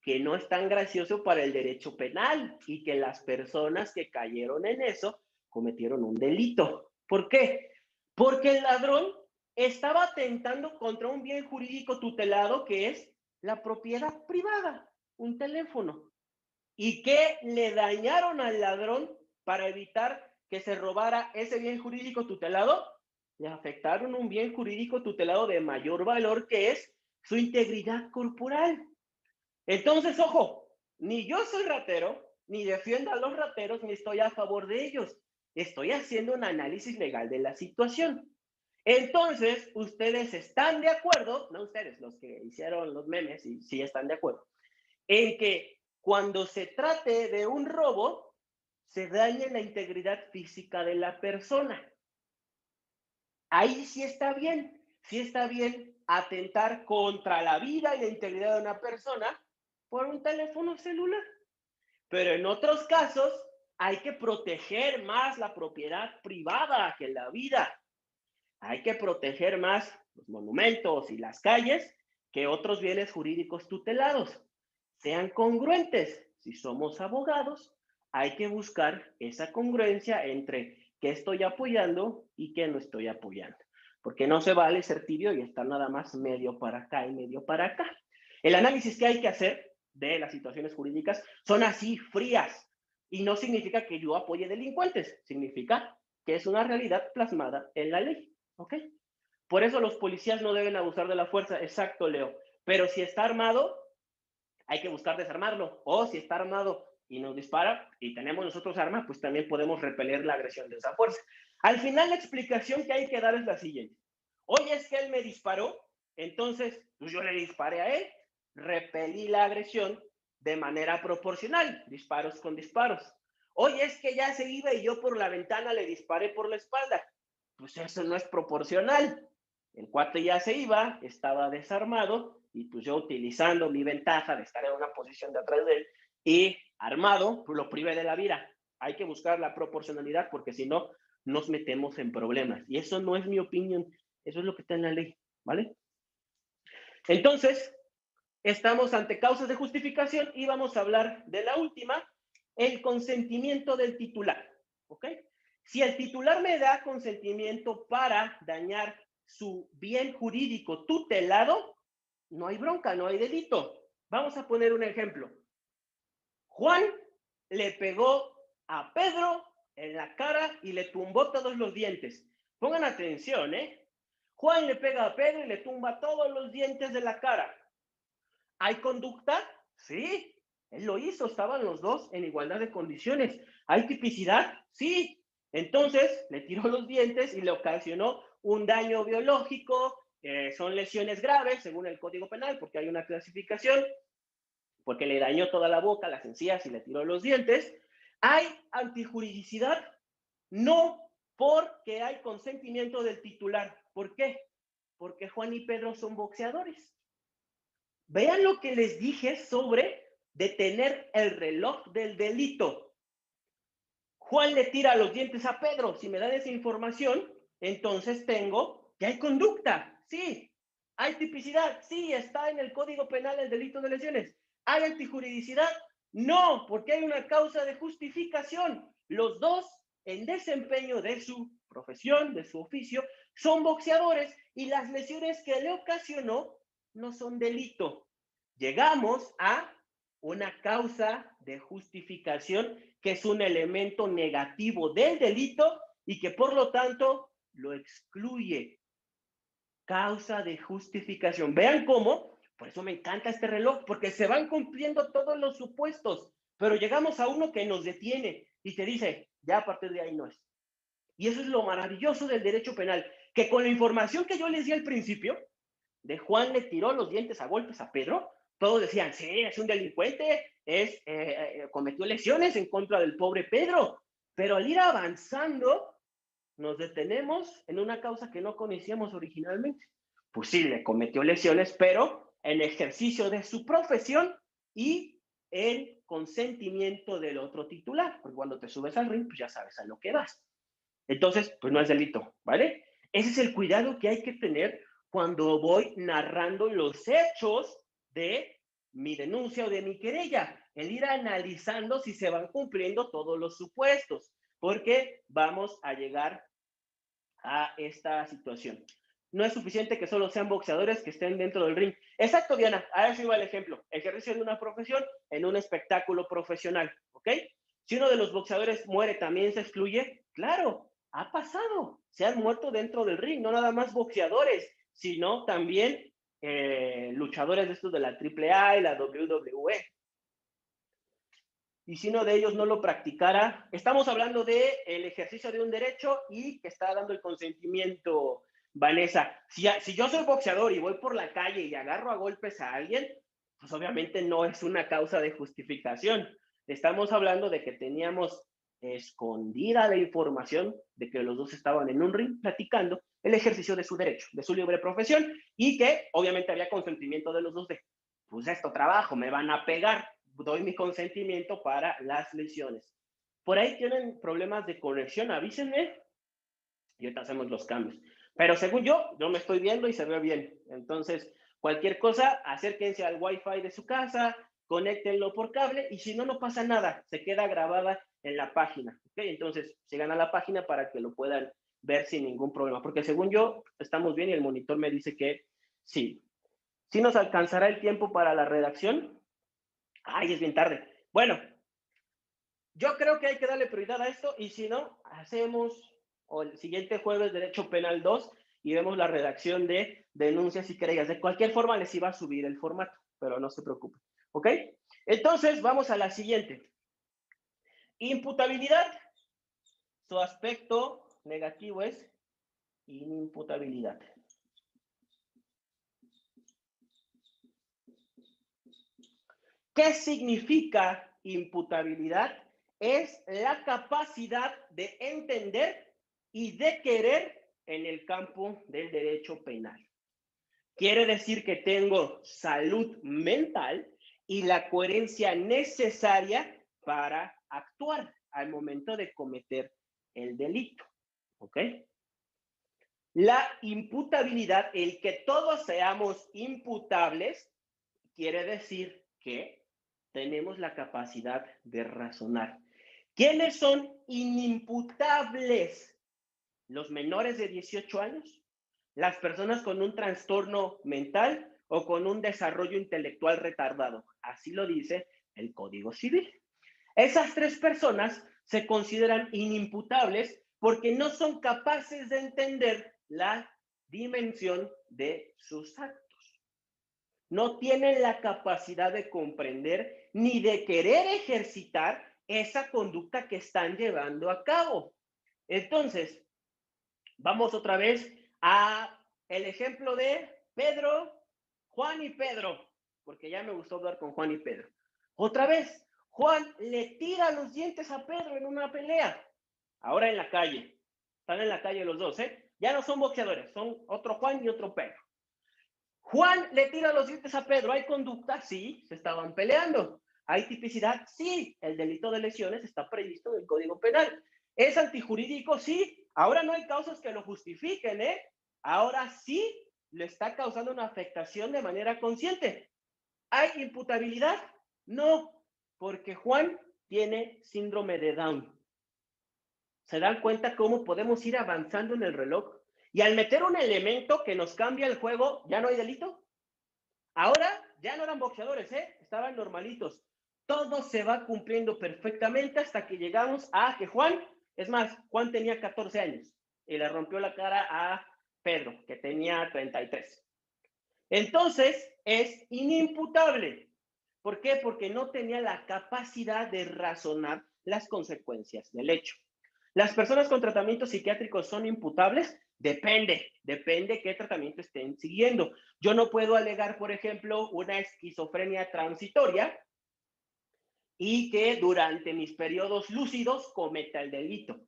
Que no es tan gracioso para el derecho penal y que las personas que cayeron en eso cometieron un delito. ¿Por qué? Porque el ladrón estaba atentando contra un bien jurídico tutelado que es la propiedad privada, un teléfono. ¿Y qué le dañaron al ladrón para evitar que se robara ese bien jurídico tutelado? Le afectaron un bien jurídico tutelado de mayor valor que es su integridad corporal. Entonces, ojo, ni yo soy ratero, ni defiendo a los rateros, ni estoy a favor de ellos. Estoy haciendo un análisis legal de la situación. Entonces, ustedes están de acuerdo, no ustedes, los que hicieron los memes, y sí están de acuerdo, en que cuando se trate de un robo, se dañe la integridad física de la persona. Ahí sí está bien atentar contra la vida y la integridad de una persona por un teléfono celular. Pero en otros casos hay que proteger más la propiedad privada que la vida. Hay que proteger más los monumentos y las calles que otros bienes jurídicos tutelados. Sean congruentes. Si somos abogados, hay que buscar esa congruencia entre qué estoy apoyando y qué no estoy apoyando. Porque no se vale ser tibio y estar nada más medio para acá y medio para acá. El análisis que hay que hacer de las situaciones jurídicas son así frías y no significa que yo apoye delincuentes, significa que es una realidad plasmada en la ley, ¿ok? Por eso los policías no deben abusar de la fuerza, exacto, Leo, pero si está armado, hay que buscar desarmarlo, o si está armado y nos dispara y tenemos nosotros arma, pues también podemos repeler la agresión de esa fuerza. Al final la explicación que hay que dar es la siguiente. Oye, es que él me disparó, entonces pues yo le disparé a él, repelí la agresión de manera proporcional, disparos con disparos. Oye, es que ya se iba y yo por la ventana le disparé por la espalda. Pues eso no es proporcional. El cuate ya se iba, estaba desarmado y pues yo utilizando mi ventaja de estar en una posición de atrás de él y armado, pues lo privé de la vida. Hay que buscar la proporcionalidad porque si no, nos metemos en problemas. Y eso no es mi opinión, eso es lo que está en la ley, ¿vale? Entonces, estamos ante causas de justificación y vamos a hablar de la última, el consentimiento del titular, ¿ok? Si el titular me da consentimiento para dañar su bien jurídico tutelado, no hay bronca, no hay delito. Vamos a poner un ejemplo. Juan le pegó a Pedro en la cara y le tumbó todos los dientes. Pongan atención, ¿eh? Juan le pega a Pedro y le tumba todos los dientes de la cara. ¿Hay conducta? Sí, él lo hizo, estaban los dos en igualdad de condiciones. ¿Hay tipicidad? Sí. Entonces, le tiró los dientes y le ocasionó un daño biológico, son lesiones graves según el Código Penal, porque hay una clasificación, porque le dañó toda la boca, las encías y le tiró los dientes. ¿Hay antijuridicidad? No, porque hay consentimiento del titular. ¿Por qué? Porque Juan y Pedro son boxeadores. Vean lo que les dije sobre detener el reloj del delito. Juan le tira los dientes a Pedro. Si me dan esa información, entonces tengo que hay conducta. Sí. ¿Hay tipicidad? Sí, está en el Código Penal el delito de lesiones. ¿Hay antijuridicidad? No, porque hay una causa de justificación. Los dos, en desempeño de su profesión, de su oficio, son boxeadores y las lesiones que le ocasionó no son delito. Llegamos a una causa de justificación que es un elemento negativo del delito y que por lo tanto lo excluye. Causa de justificación. Vean cómo, por eso me encanta este reloj, porque se van cumpliendo todos los supuestos, pero llegamos a uno que nos detiene y te dice, ya a partir de ahí no es. Y eso es lo maravilloso del derecho penal, que con la información que yo les di al principio, de Juan le tiró los dientes a golpes a Pedro, todos decían, sí, es un delincuente, cometió lesiones en contra del pobre Pedro, pero al ir avanzando, nos detenemos en una causa que no conocíamos originalmente. Pues sí, le cometió lesiones, pero en ejercicio de su profesión y en consentimiento del otro titular, porque cuando te subes al ring, pues ya sabes a lo que vas. Entonces, pues no es delito, ¿vale? Ese es el cuidado que hay que tener cuando voy narrando los hechos de mi denuncia o de mi querella, el ir analizando si se van cumpliendo todos los supuestos, porque vamos a llegar a esta situación. No es suficiente que solo sean boxeadores que estén dentro del ring. Exacto, Diana, a eso iba el ejemplo. Ejercicio de una profesión en un espectáculo profesional, ¿ok? Si uno de los boxeadores muere, ¿también se excluye? Claro, ha pasado. Se han muerto dentro del ring, no nada más boxeadores, sino también luchadores de estos de la AAA y la WWE. Y si uno de ellos no lo practicara, estamos hablando de el ejercicio de un derecho y que está dando el consentimiento, Vanessa. Si yo soy boxeador y voy por la calle y agarro a golpes a alguien, pues obviamente no es una causa de justificación. Estamos hablando de que teníamos escondida la información de que los dos estaban en un ring platicando el ejercicio de su derecho, de su libre profesión, y que obviamente había consentimiento de los dos de, pues esto trabajo, me van a pegar, doy mi consentimiento para las lesiones. Por ahí tienen problemas de conexión, avísenme y ahorita hacemos los cambios. Pero según yo me estoy viendo y se ve bien. Entonces, cualquier cosa, acérquense al Wi-Fi de su casa, conéctenlo por cable y si no, no pasa nada. Se queda grabada en la página. ¿Okay? Entonces, sigan a la página para que lo puedan ver sin ningún problema. Porque según yo, estamos bien y el monitor me dice que sí. ¿Sí nos alcanzará el tiempo para la redacción? Ay, es bien tarde. Bueno, yo creo que hay que darle prioridad a esto y si no, hacemos o el siguiente jueves Derecho Penal 2 y vemos la redacción de denuncias y querellas. De cualquier forma les iba a subir el formato, pero no se preocupen. ¿Ok? Entonces, vamos a la siguiente. Imputabilidad. Su aspecto negativo es inimputabilidad. ¿Qué significa imputabilidad? Es la capacidad de entender y de querer en el campo del derecho penal. Quiere decir que tengo salud mental y la coherencia necesaria para actuar al momento de cometer el delito. ¿Ok? La imputabilidad, el que todos seamos imputables, quiere decir que tenemos la capacidad de razonar, ¿Quiénes son inimputables? Los menores de 18 años, las personas con un trastorno mental o con un desarrollo intelectual retardado. Así lo dice el Código Civil. Esas tres personas se consideran inimputables porque no son capaces de entender la dimensión de sus actos. No tienen la capacidad de comprender ni de querer ejercitar esa conducta que están llevando a cabo. Entonces, vamos otra vez a el ejemplo de Pedro, Juan y Pedro, porque ya me gustó hablar con Juan y Pedro. Otra vez, Juan le tira los dientes a Pedro en una pelea. Ahora en la calle. Están en la calle los dos, ¿eh? Ya no son boxeadores, son otro Juan y otro Pedro. Juan le tira los dientes a Pedro. ¿Hay conducta? Sí, se estaban peleando. ¿Hay tipicidad? Sí, el delito de lesiones está previsto en el Código Penal. ¿Es antijurídico? Sí. Ahora no hay causas que lo justifiquen, ¿eh? Ahora sí le está causando una afectación de manera consciente. ¿Hay imputabilidad? No, porque Juan tiene síndrome de Down. ¿Se dan cuenta cómo podemos ir avanzando en el reloj? Y al meter un elemento que nos cambia el juego, ¿ya no hay delito? Ahora ya no eran boxeadores, ¿eh? Estaban normalitos. Todo se va cumpliendo perfectamente hasta que llegamos a que Juan, es más, Juan tenía 14 años y le rompió la cara a Pedro, que tenía 33. Entonces, es inimputable. ¿Por qué? Porque no tenía la capacidad de razonar las consecuencias del hecho. ¿Las personas con tratamientos psiquiátricos son imputables? Depende qué tratamiento estén siguiendo. Yo no puedo alegar, por ejemplo, una esquizofrenia transitoria y que durante mis periodos lúcidos cometa el delito.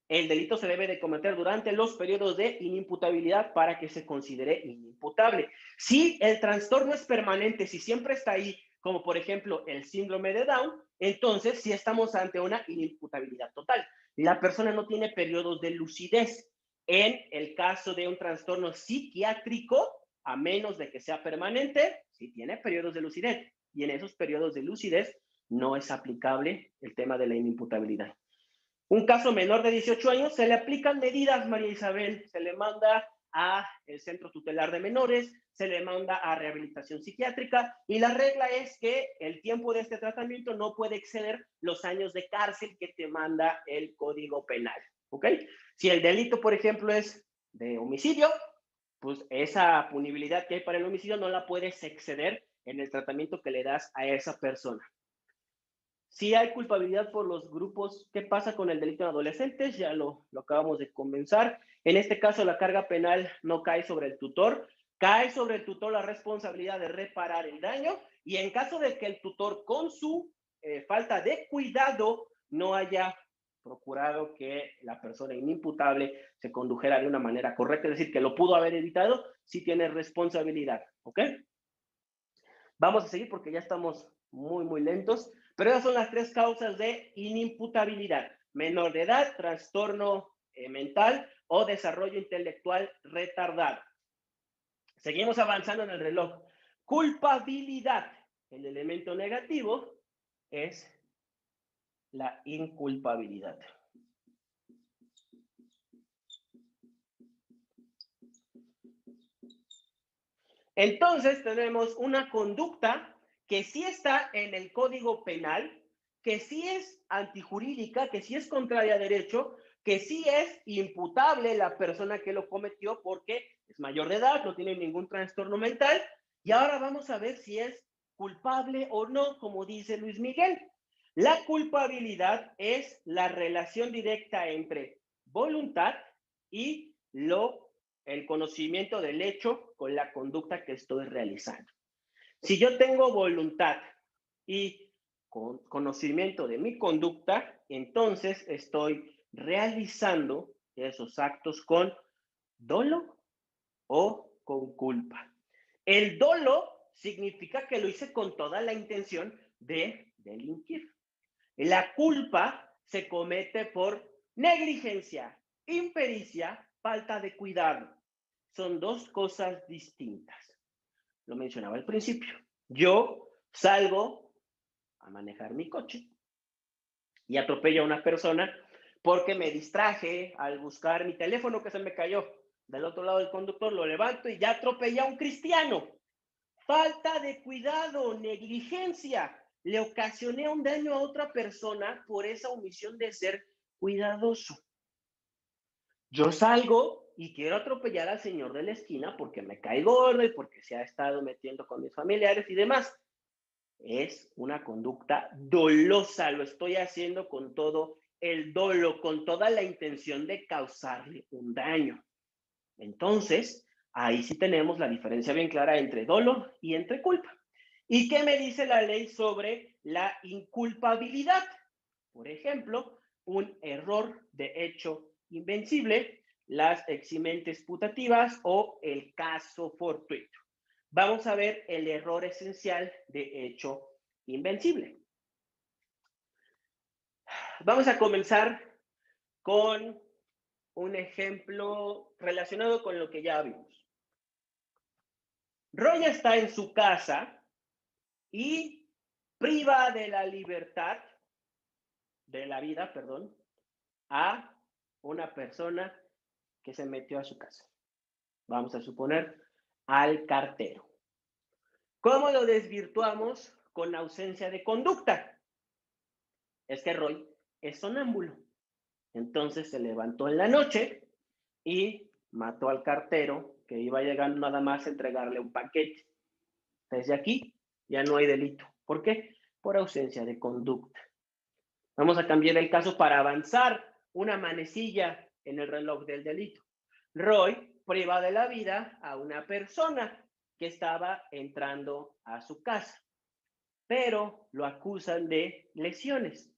El delito se debe de cometer durante los periodos de inimputabilidad para que se considere inimputable. Si el trastorno es permanente, si siempre está ahí, como por ejemplo el síndrome de Down, entonces sí estamos ante una inimputabilidad total. La persona no tiene periodos de lucidez. En el caso de un trastorno psiquiátrico, a menos de que sea permanente, sí tiene periodos de lucidez. Y en esos periodos de lucidez no es aplicable el tema de la inimputabilidad. Un caso menor de 18 años, se le aplican medidas, María Isabel, se le manda a el Centro Tutelar de Menores, se le manda a rehabilitación psiquiátrica y la regla es que el tiempo de este tratamiento no puede exceder los años de cárcel que te manda el Código Penal, ¿ok? Si el delito, por ejemplo, es de homicidio, pues esa punibilidad que hay para el homicidio no la puedes exceder en el tratamiento que le das a esa persona. Si hay culpabilidad por los grupos, ¿qué pasa con el delito en adolescentes? Ya lo acabamos de comenzar. En este caso, la carga penal no cae sobre el tutor, cae sobre el tutor la responsabilidad de reparar el daño y en caso de que el tutor con su falta de cuidado no haya procurado que la persona inimputable se condujera de una manera correcta, es decir, que lo pudo haber evitado, sí tiene responsabilidad, ¿ok? Vamos a seguir porque ya estamos muy lentos. Pero esas son las tres causas de inimputabilidad: menor de edad, trastorno mental o desarrollo intelectual retardado. Seguimos avanzando en el reloj. Culpabilidad. El elemento negativo es la inculpabilidad. Entonces tenemos una conducta que sí está en el Código Penal, que sí es antijurídica, que sí es contraria a derecho, que sí es imputable la persona que lo cometió porque es mayor de edad, no tiene ningún trastorno mental, y ahora vamos a ver si es culpable o no, como dice Luis Miguel. La culpabilidad es la relación directa entre voluntad y el conocimiento del hecho con la conducta que estoy realizando. Si yo tengo voluntad y conocimiento de mi conducta, entonces estoy realizando esos actos con dolo o con culpa. El dolo significa que lo hice con toda la intención de delinquir. La culpa se comete por negligencia, impericia, falta de cuidado. Son dos cosas distintas. Lo mencionaba al principio. Yo salgo a manejar mi coche y atropello a una persona porque me distraje al buscar mi teléfono que se me cayó del otro lado del conductor, lo levanto y ya atropellé a un cristiano. Falta de cuidado, negligencia. Le ocasioné un daño a otra persona por esa omisión de ser cuidadoso. Yo salgo y quiero atropellar al señor de la esquina porque me cae gordo y porque se ha estado metiendo con mis familiares y demás. Es una conducta dolosa, lo estoy haciendo con todo el dolo, con toda la intención de causarle un daño. Entonces, ahí sí tenemos la diferencia bien clara entre dolo y entre culpa. ¿Y qué me dice la ley sobre la inculpabilidad? Por ejemplo, un error de hecho invencible, las eximentes putativas o el caso fortuito. Vamos a ver el error esencial de hecho invencible. Vamos a comenzar con un ejemplo relacionado con lo que ya vimos. Roy está en su casa y priva de la libertad, de la vida, perdón, a una persona que se metió a su casa. Vamos a suponer al cartero. ¿Cómo lo desvirtuamos con ausencia de conducta? Es que Roy es sonámbulo. Entonces se levantó en la noche y mató al cartero que iba llegando nada más a entregarle un paquete. Desde aquí ya no hay delito. ¿Por qué? Por ausencia de conducta. Vamos a cambiar el caso para avanzar una manecilla en el reloj del delito. Roy priva de la vida a una persona que estaba entrando a su casa, pero lo acusan de lesiones.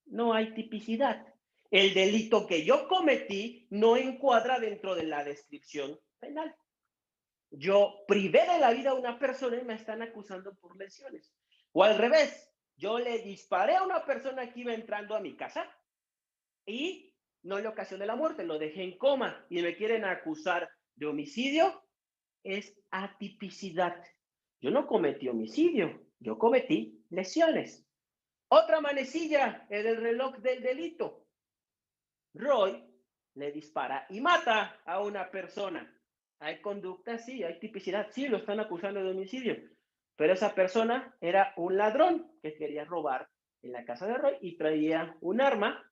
No hay tipicidad. El delito que yo cometí no encuadra dentro de la descripción penal. Yo privé de la vida a una persona y me están acusando por lesiones. O al revés, yo le disparé a una persona que iba entrando a mi casa y no le ocasioné la muerte, lo dejé en coma y me quieren acusar de homicidio. Es atipicidad. Yo no cometí homicidio, yo cometí lesiones. Otra manecilla en el reloj del delito. Roy le dispara y mata a una persona. Hay conducta, sí, hay tipicidad, sí, lo están acusando de homicidio, pero esa persona era un ladrón que quería robar en la casa de Roy y traía un arma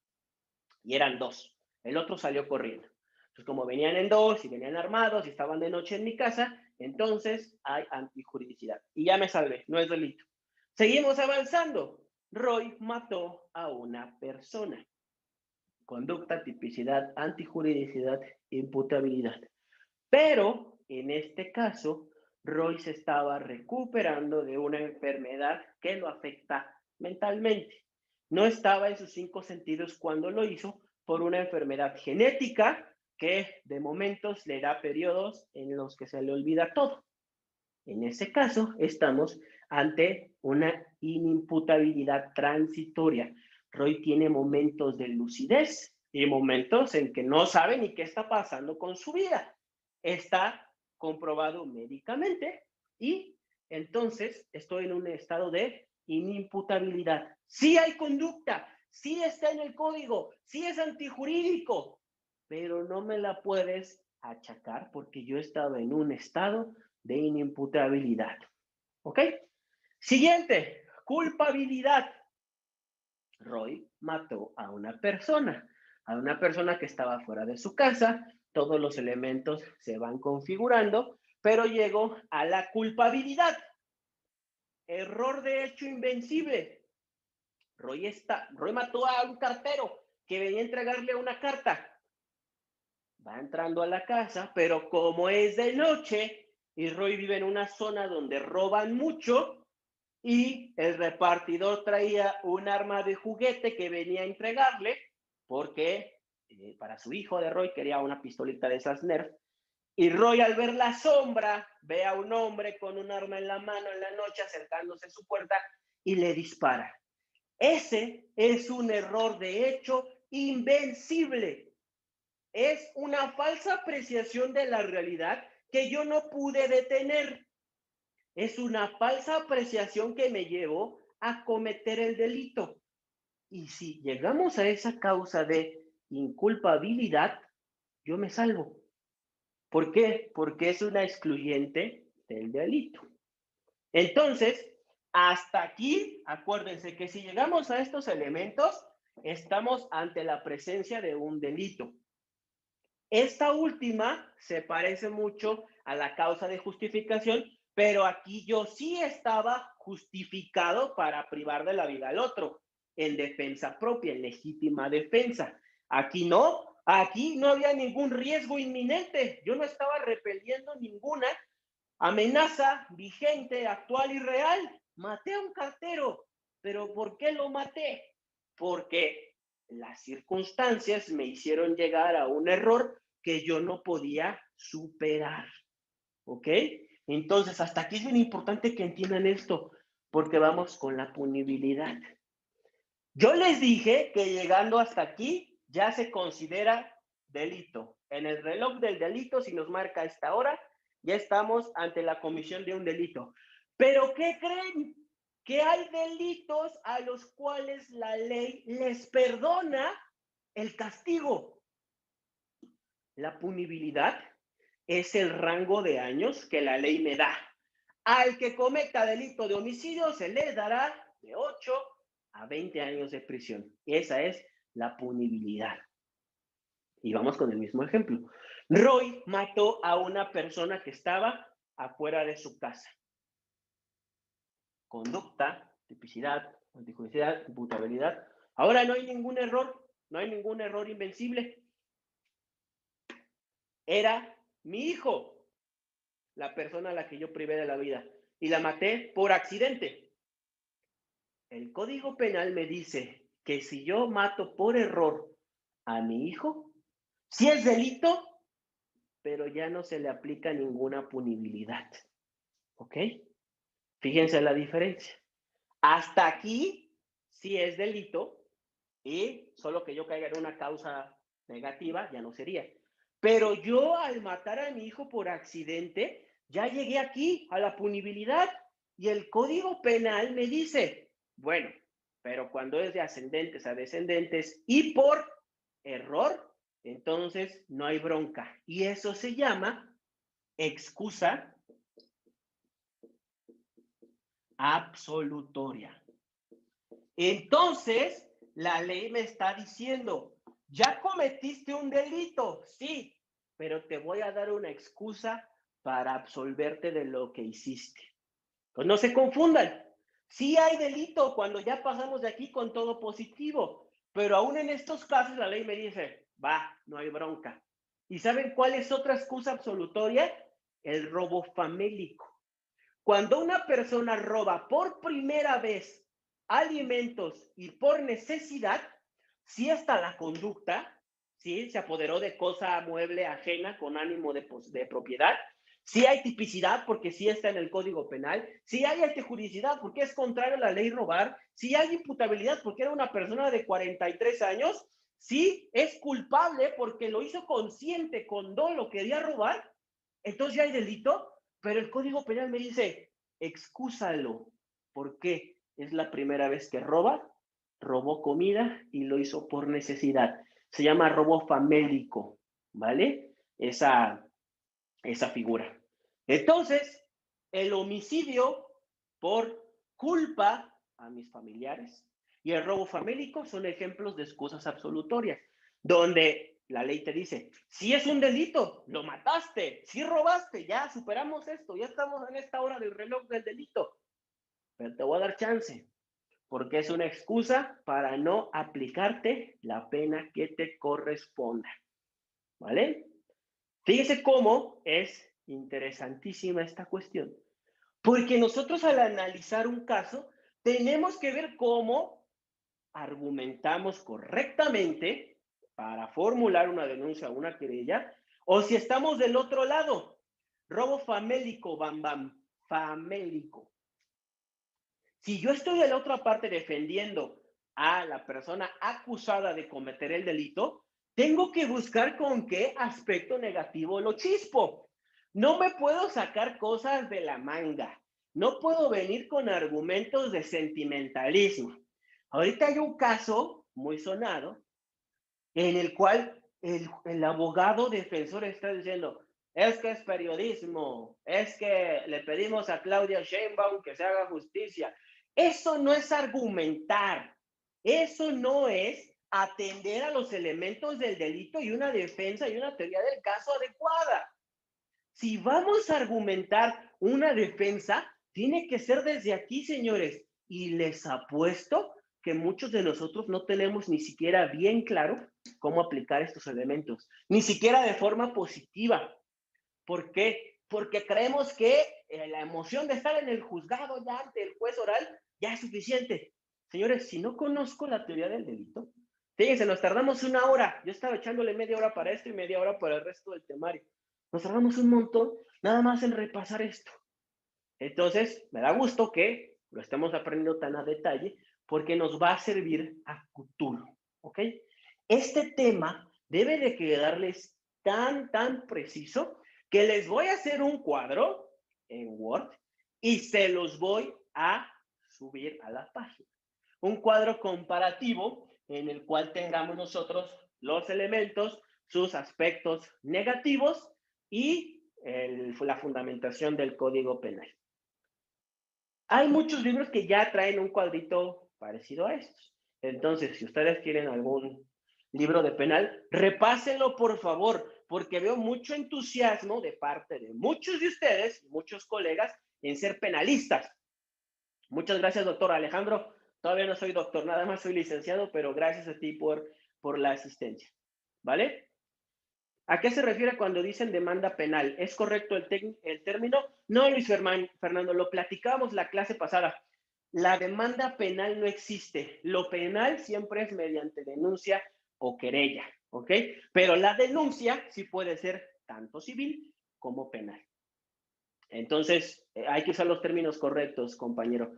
y eran dos. El otro salió corriendo. Entonces, como venían en dos y venían armados y estaban de noche en mi casa, entonces hay antijuridicidad. Y ya me salvé, no es delito. Seguimos avanzando. Roy mató a una persona. Conducta, tipicidad, antijuridicidad, imputabilidad. Pero en este caso, Roy se estaba recuperando de una enfermedad que lo afecta mentalmente. No estaba en sus 5 sentidos cuando lo hizo por una enfermedad genética que de momentos le da periodos en los que se le olvida todo. En ese caso, estamos ante una inimputabilidad transitoria. Roy tiene momentos de lucidez y momentos en que no sabe ni qué está pasando con su vida. Está comprobado médicamente y entonces estoy en un estado de inimputabilidad. Sí hay conducta, sí está en el código, sí es antijurídico, pero no me la puedes achacar porque yo estaba en un estado de inimputabilidad. ¿Ok? Siguiente, culpabilidad. Roy mató a una persona que estaba fuera de su casa, todos los elementos se van configurando, pero llegó a la culpabilidad. Error de hecho invencible. Roy mató a un cartero que venía a entregarle una carta. Va entrando a la casa, pero como es de noche y Roy vive en una zona donde roban mucho y el repartidor traía un arma de juguete que venía a entregarle porque para su hijo de Roy quería una pistolita de esas Nerf. Y Roy, al ver la sombra, ve a un hombre con un arma en la mano en la noche acercándose a su puerta y le dispara. Ese es un error de hecho invencible. Es una falsa apreciación de la realidad que yo no pude detener. Es una falsa apreciación que me llevó a cometer el delito. Y si llegamos a esa causa de inculpabilidad, yo me salvo. ¿Por qué? Porque es una excluyente del delito. Entonces, hasta aquí, acuérdense que si llegamos a estos elementos, estamos ante la presencia de un delito. Esta última se parece mucho a la causa de justificación, pero aquí yo sí estaba justificado para privar de la vida al otro, en defensa propia, en legítima defensa. Aquí no había ningún riesgo inminente, yo no estaba repeliendo ninguna amenaza vigente, actual y real. Maté a un cartero, pero ¿por qué lo maté? Porque las circunstancias me hicieron llegar a un error que yo no podía superar. ¿Ok? Entonces, hasta aquí es bien importante que entiendan esto, porque vamos con la punibilidad. Yo les dije que llegando hasta aquí ya se considera delito. En el reloj del delito, si nos marca esta hora, ya estamos ante la comisión de un delito. Pero ¿qué creen? Que hay delitos a los cuales la ley les perdona el castigo. La punibilidad es el rango de años que la ley me da. Al que cometa delito de homicidio se le dará de 8 a 20 años de prisión. Esa es la punibilidad. Y vamos con el mismo ejemplo. Roy mató a una persona que estaba afuera de su casa. Conducta, tipicidad, antijuicialidad, imputabilidad. Ahora no hay ningún error invencible. Era mi hijo, la persona a la que yo privé de la vida, y la maté por accidente. El Código Penal me dice que si yo mato por error a mi hijo, sí es delito, pero ya no se le aplica ninguna punibilidad. ¿Ok? Fíjense la diferencia. Hasta aquí sí es delito y solo que yo caiga en una causa negativa ya no sería. Pero yo al matar a mi hijo por accidente, ya llegué aquí a la punibilidad y el Código Penal me dice, bueno, pero cuando es de ascendentes a descendentes y por error, entonces no hay bronca. Y eso se llama excusa absolutoria. Entonces, la ley me está diciendo, ya cometiste un delito, sí, pero te voy a dar una excusa para absolverte de lo que hiciste. Pues no se confundan. Sí hay delito cuando ya pasamos de aquí con todo positivo, pero aún en estos casos la ley me dice, va, no hay bronca. ¿Y saben cuál es otra excusa absolutoria? El robo famélico. Cuando una persona roba por primera vez alimentos y por necesidad, si está la conducta, si se apoderó de cosa mueble ajena con ánimo de propiedad, si hay tipicidad porque sí está en el Código Penal, si hay antijuricidad porque es contrario a la ley robar, si hay imputabilidad porque era una persona de 43 años, si es culpable porque lo hizo consciente, con dolo, quería robar, entonces ya hay delito, pero el Código Penal me dice, excúsalo. ¿Por qué? Es la primera vez que roba, robó comida y lo hizo por necesidad. Se llama robo famélico, ¿vale? Esa figura. Entonces, el homicidio por culpa a mis familiares y el robo famélico son ejemplos de excusas absolutorias, donde la ley te dice, si es un delito, lo mataste, si robaste, ya superamos esto, ya estamos en esta hora del reloj del delito, pero te voy a dar chance, porque es una excusa para no aplicarte la pena que te corresponda, ¿vale? Fíjese cómo es interesantísima esta cuestión, porque nosotros al analizar un caso tenemos que ver cómo argumentamos correctamente para formular una denuncia o una querella, o si estamos del otro lado, robo famélico, bam, bam, famélico. Si yo estoy de la otra parte defendiendo a la persona acusada de cometer el delito, tengo que buscar con qué aspecto negativo lo chispo. No me puedo sacar cosas de la manga. No puedo venir con argumentos de sentimentalismo. Ahorita hay un caso muy sonado en el cual el abogado defensor está diciendo, es que es periodismo, es que le pedimos a Claudia Sheinbaum que se haga justicia. Eso no es argumentar, eso no es atender a los elementos del delito y una defensa y una teoría del caso adecuada. Si vamos a argumentar una defensa, tiene que ser desde aquí, señores. Y les apuesto que muchos de nosotros no tenemos ni siquiera bien claro cómo aplicar estos elementos, ni siquiera de forma positiva. ¿Por qué? Porque creemos que la emoción de estar en el juzgado ya ante el juez oral ya es suficiente. Señores, si no conozco la teoría del delito, fíjense, nos tardamos 1 hora. Yo estaba echándole media hora para esto y media hora para el resto del temario. Nos tardamos un montón nada más en repasar esto. Entonces, me da gusto que lo estemos aprendiendo tan a detalle porque nos va a servir a futuro, ¿ok? Este tema debe de quedarles tan preciso que les voy a hacer un cuadro en Word y se los voy a subir a la página. Un cuadro comparativo en el cual tengamos nosotros los elementos, sus aspectos negativos y la fundamentación del Código Penal. Hay muchos libros que ya traen un cuadrito parecido a estos. Entonces, si ustedes quieren algún libro de penal, repásenlo por favor, porque veo mucho entusiasmo de parte de muchos de ustedes, muchos colegas, en ser penalistas. Muchas gracias, doctor Alejandro. Todavía no soy doctor, nada más soy licenciado, pero gracias a ti por la asistencia. ¿Vale? ¿A qué se refiere cuando dicen demanda penal? ¿Es correcto el término? No, Luis Fernando, lo platicábamos la clase pasada. La demanda penal no existe. Lo penal siempre es mediante denuncia o querella, ¿ok? Pero la denuncia sí puede ser tanto civil como penal. Entonces, hay que usar los términos correctos, compañero.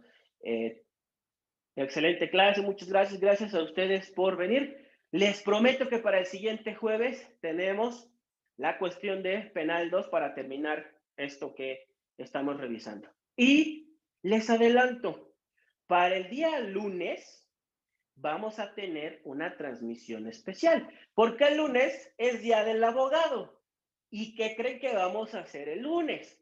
Excelente clase, muchas gracias. Gracias a ustedes por venir. Les prometo que para el siguiente jueves tenemos la cuestión de penal 2 para terminar esto que estamos revisando. Y les adelanto, para el día lunes vamos a tener una transmisión especial, porque el lunes es día del abogado. ¿Y qué creen que vamos a hacer el lunes?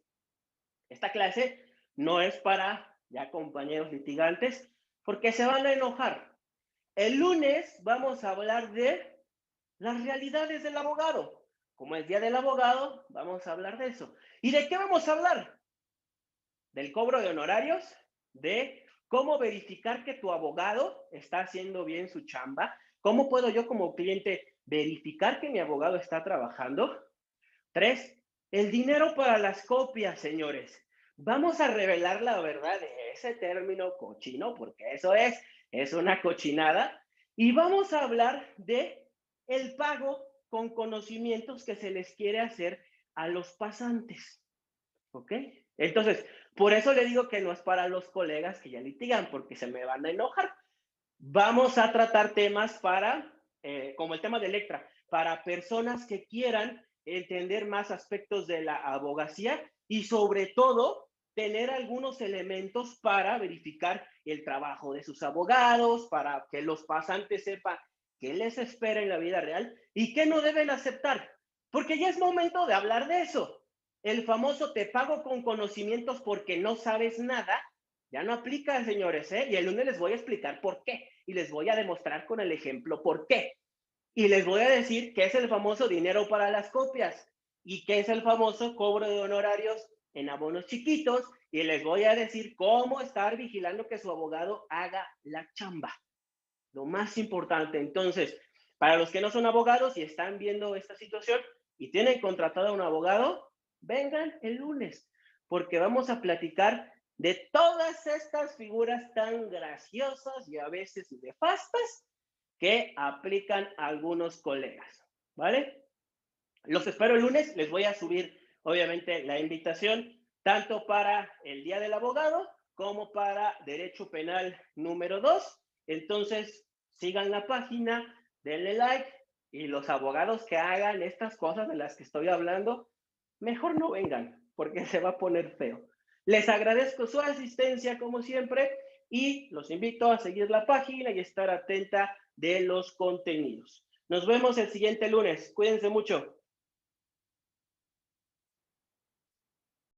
Esta clase no es para ya compañeros litigantes, porque se van a enojar. El lunes vamos a hablar de las realidades del abogado. Como es día del abogado, vamos a hablar de eso. ¿Y de qué vamos a hablar? Del cobro de honorarios, de cómo verificar que tu abogado está haciendo bien su chamba, cómo puedo yo como cliente verificar que mi abogado está trabajando. 3, el dinero para las copias, señores. Vamos a revelar la verdad de ese término cochino, porque eso es una cochinada. Y vamos a hablar de el pago con conocimientos que se les quiere hacer a los pasantes. ¿Ok? Entonces, por eso le digo que no es para los colegas que ya litigan, porque se me van a enojar. Vamos a tratar temas para, como el tema de Electra, para personas que quieran entender más aspectos de la abogacía y sobre todo tener algunos elementos para verificar el trabajo de sus abogados, para que los pasantes sepan qué les espera en la vida real y qué no deben aceptar. Porque ya es momento de hablar de eso. El famoso te pago con conocimientos porque no sabes nada, ya no aplica, señores, ¿eh? Y el lunes les voy a explicar por qué. Y les voy a demostrar con el ejemplo por qué. Y les voy a decir qué es el famoso dinero para las copias y qué es el famoso cobro de honorarios en abonos chiquitos. Y les voy a decir cómo estar vigilando que su abogado haga la chamba. Lo más importante. Entonces, para los que no son abogados y están viendo esta situación y tienen contratado a un abogado, vengan el lunes, porque vamos a platicar de todas estas figuras tan graciosas y a veces nefastas que aplican algunos colegas, ¿vale? Los espero el lunes, les voy a subir obviamente la invitación tanto para el Día del Abogado como para Derecho Penal número 2. Entonces, sigan la página, denle like y los abogados que hagan estas cosas de las que estoy hablando, mejor no vengan porque se va a poner feo. Les agradezco su asistencia como siempre y los invito a seguir la página y estar atenta de los contenidos. Nos vemos el siguiente lunes. Cuídense mucho.